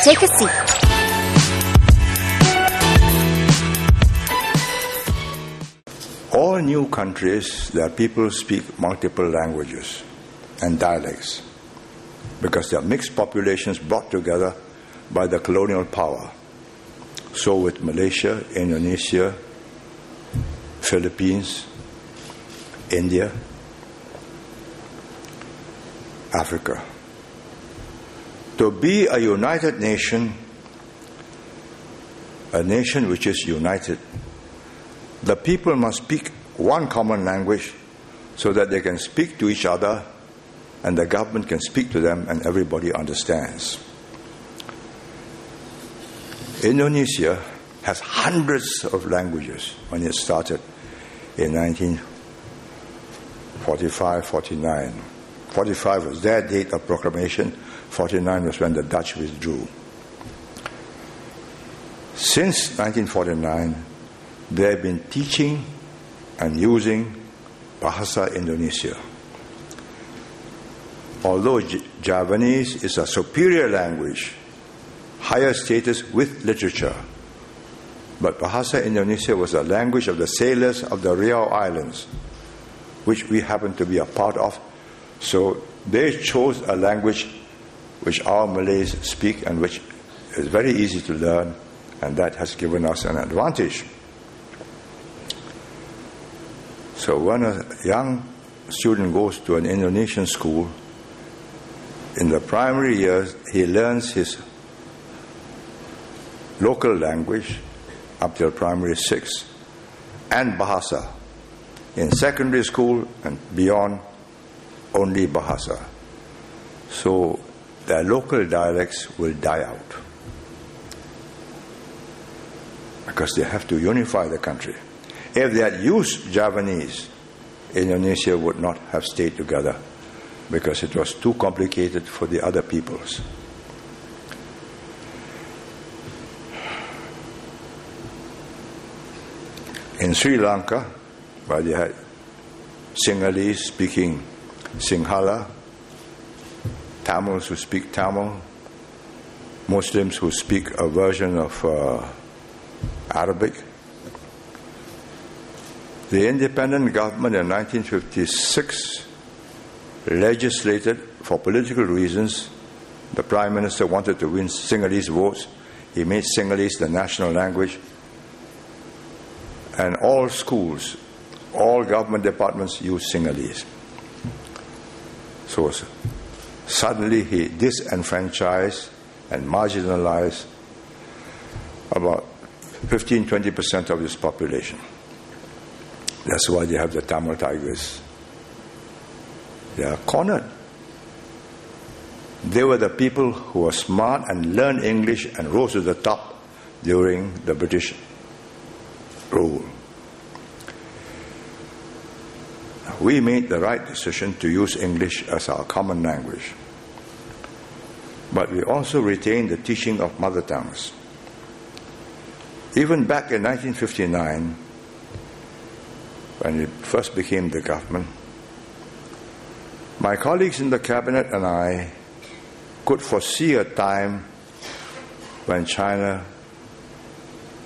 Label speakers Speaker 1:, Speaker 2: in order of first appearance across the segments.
Speaker 1: Take a seat.
Speaker 2: All new countries, their people speak multiple languages and dialects because they are mixed populations brought together by the colonial power. So with Malaysia, Indonesia, Philippines, India, Africa. To be a united nation, a nation which is united, the people must speak one common language so that they can speak to each other and the government can speak to them and everybody understands. Indonesia has hundreds of languages when it started in 1945-49. 45 was their date of proclamation, 49 was when the Dutch withdrew. Since 1949, they have been teaching and using Bahasa Indonesia. Although Javanese is a superior language, higher status with literature, but Bahasa Indonesia was a language of the sailors of the Riau Islands, which we happen to be a part of. So they chose a language which our Malays speak and which is very easy to learn, and that has given us an advantage. So when a young student goes to an Indonesian school, in the primary years he learns his local language up till primary 6 and Bahasa. In secondary school and beyond, only Bahasa. So their local dialects will die out because they have to unify the country. If they had used Javanese, Indonesia would not have stayed together because it was too complicated for the other peoples. In Sri Lanka, where they had Sinhalese speaking Sinhala, Tamils who speak Tamil, Muslims who speak a version of Arabic. The independent government in 1956 legislated for political reasons. The Prime Minister wanted to win Sinhalese votes. He made Sinhalese the national language. And all schools, all government departments use Sinhalese. So suddenly he disenfranchised and marginalized about 15-20% of his population. That's why they have the Tamil Tigers. They are cornered. They were the people who were smart and learned English and rose to the top during the British rule. We made the right decision to use English as our common language. But we also retained the teaching of mother tongues. Even back in 1959, when we first became the government, my colleagues in the cabinet and I could foresee a time when China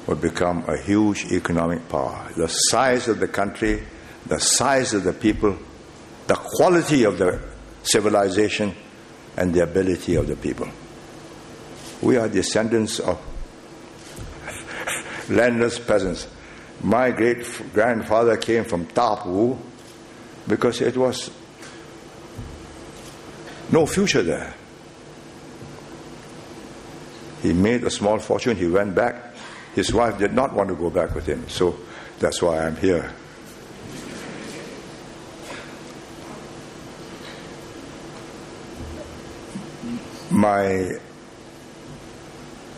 Speaker 2: would become a huge economic power. The size of the country, the size of the people, the quality of the civilization, and the ability of the people. We are descendants of landless peasants. My great-grandfather came from Tapu because it was no future there. He made a small fortune, he went back. His wife did not want to go back with him, so that's why I'm here. My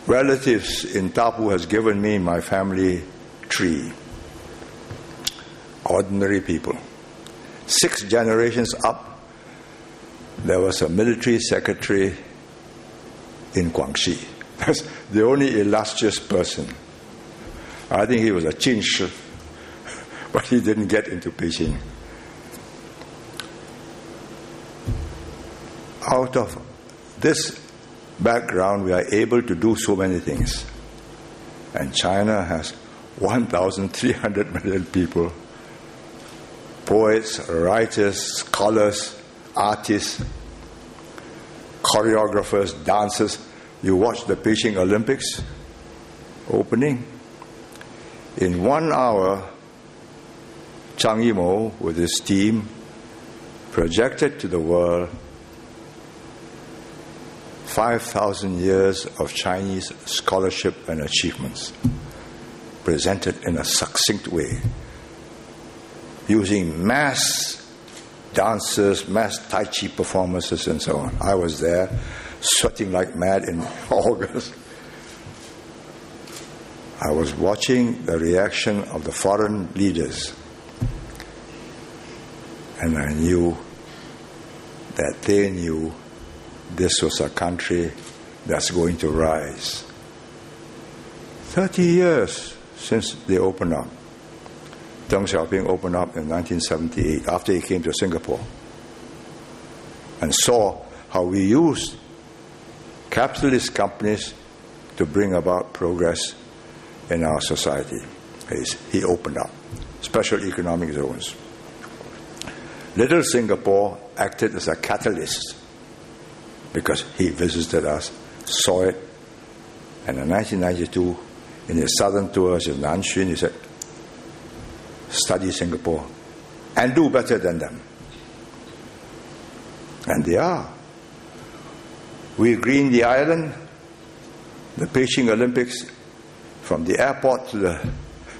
Speaker 2: relatives in Tapu has given me my family tree. Ordinary people. 6 generations up, there was a military secretary in Guangxi. That's the only illustrious person. I think he was a Qinshi, but he didn't get into Beijing. Out of this background, we are able to do so many things. And China has 1,300 million people, poets, writers, scholars, artists, choreographers, dancers. You watch the Beijing Olympics opening. In 1 hour, Zhang Yimou, with his team, projected to the world 5,000 years of Chinese scholarship and achievements, presented in a succinct way, using mass dancers, mass Tai Chi performances, and so on. I was there, sweating like mad in August. I was watching the reaction of the foreign leaders, and I knew that they knew this was a country that's going to rise. 30 years since they opened up. Deng Xiaoping opened up in 1978 after he came to Singapore and saw how we used capitalist companies to bring about progress in our society. He opened up special economic zones. Little Singapore acted as a catalyst because he visited us, saw it, and in 1992, in his southern tours in Nanxun, he said, study Singapore and do better than them. And they are. We greened the island, the Beijing Olympics, from the airport to the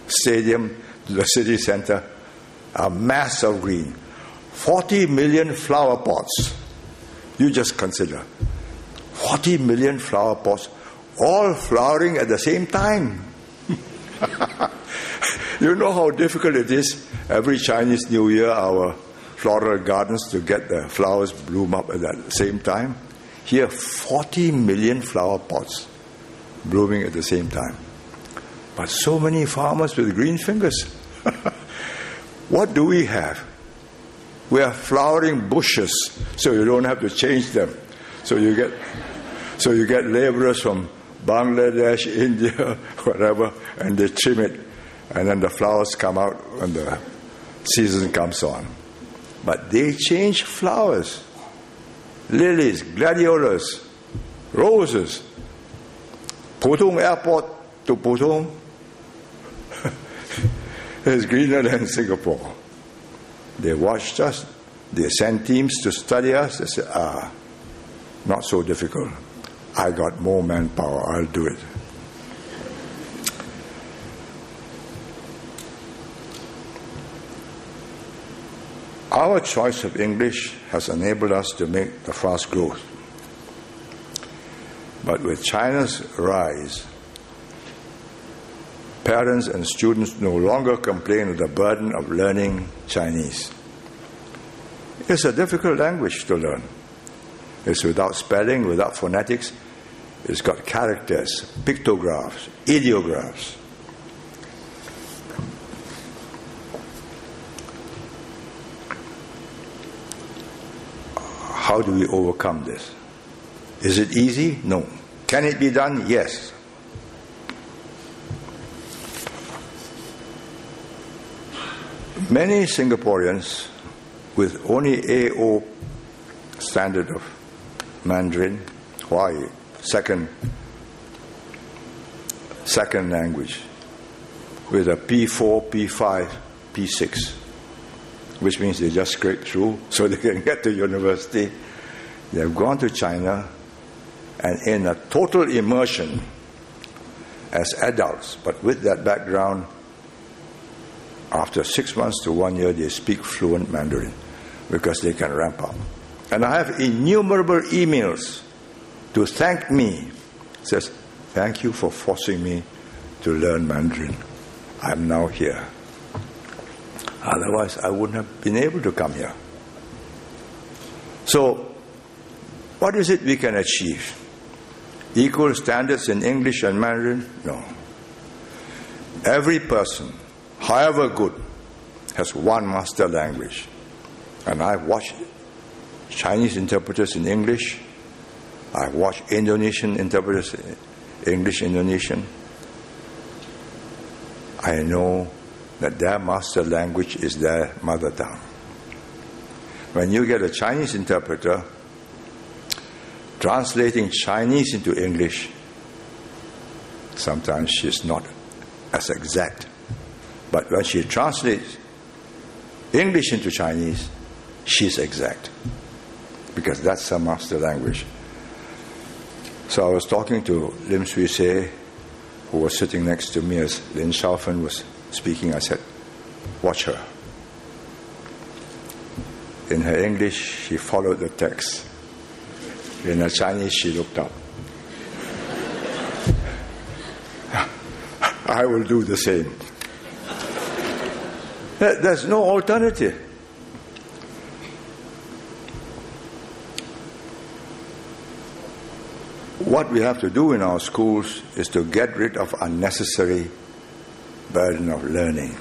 Speaker 2: stadium to the city center, a mass of green. 40 million flower pots. You just consider 40 million flower pots all flowering at the same time. You know how difficult it is every Chinese New Year, our floral gardens, to get the flowers bloom up at the same time. Here, 40 million flower pots blooming at the same time. But so many farmers with green fingers. What do we have? We are flowering bushes, so you don't have to change them. So you get laborers from Bangladesh, India, whatever, and they trim it, and then the flowers come out when the season comes on. But they change flowers, lilies, gladiolas, roses. Pudong Airport to Pudong is greener than Singapore. They watched us. They sent teams to study us. They said, not so difficult. I got more manpower. I'll do it. Our choice of English has enabled us to make the fast growth. But with China's rise, parents and students no longer complain of the burden of learning Chinese. It's a difficult language to learn. It's without spelling, without phonetics. It's got characters, pictographs, ideographs. How do we overcome this? Is it easy? No. Can it be done? Yes. Many Singaporeans with only A0 standard of Mandarin, Hawaii, second language, with a P4, P5, P6, which means they just scrape through so they can get to university. They have gone to China, and in a total immersion as adults, but with that background, after 6 months to 1 year, they speak fluent Mandarin because they can ramp up. And I have innumerable emails to thank me. It says, thank you for forcing me to learn Mandarin. I'm now here. Otherwise, I wouldn't have been able to come here. So, what is it we can achieve? Equal standards in English and Mandarin? No. Every person, however good, has one master language. And I've watched Chinese interpreters in English I watch Indonesian interpreters, English Indonesian. I know that their master language is their mother tongue. When you get a Chinese interpreter translating Chinese into English, sometimes she's not as exact. But when she translates English into Chinese, she's exact, because that's her master language. So I was talking to Lim Swee Se, who was sitting next to me as Lin Shaofen was speaking. I said, watch her. In her English, she followed the text. In her Chinese, she looked up. I will do the same. There's no alternative. What we have to do in our schools is to get rid of unnecessary burden of learning.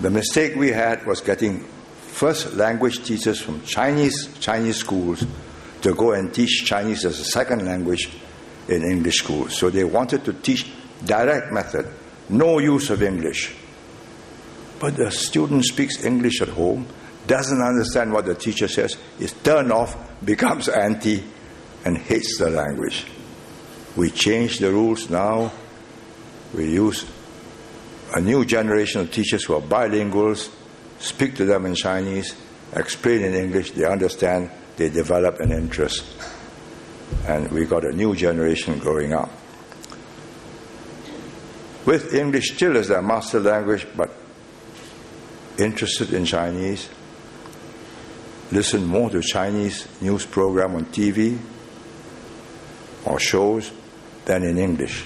Speaker 2: The mistake we had was getting first language teachers from Chinese schools to go and teach Chinese as a second language in English schools. So they wanted to teach direct method, no use of English. But the student speaks English at home, doesn't understand what the teacher says, is turned off, becomes anti, and hates the language. We change the rules now. We use a new generation of teachers who are bilinguals, speak to them in Chinese, explain in English, they understand, they develop an interest. And we got a new generation growing up. With English still as their master language, but interested in Chinese, listen more to Chinese news program on TV or shows than in English.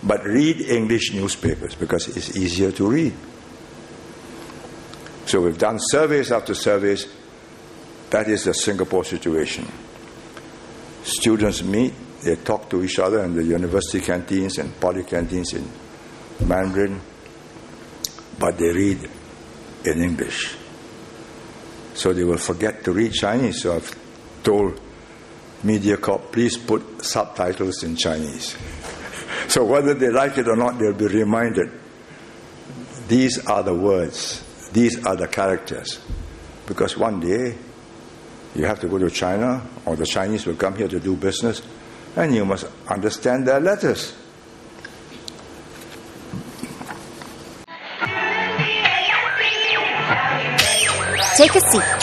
Speaker 2: But read English newspapers because it's easier to read. So we've done surveys after surveys. That is the Singapore situation. Students meet, they talk to each other in the university canteens and poly canteens in Mandarin, but they read in English. So they will forget to read Chinese. So I've told MediaCorp, please put subtitles in Chinese. So whether they like it or not, they'll be reminded. These are the words. These are the characters. Because one day, you have to go to China, or the Chinese will come here to do business, and you must understand their letters.
Speaker 1: Take a seat.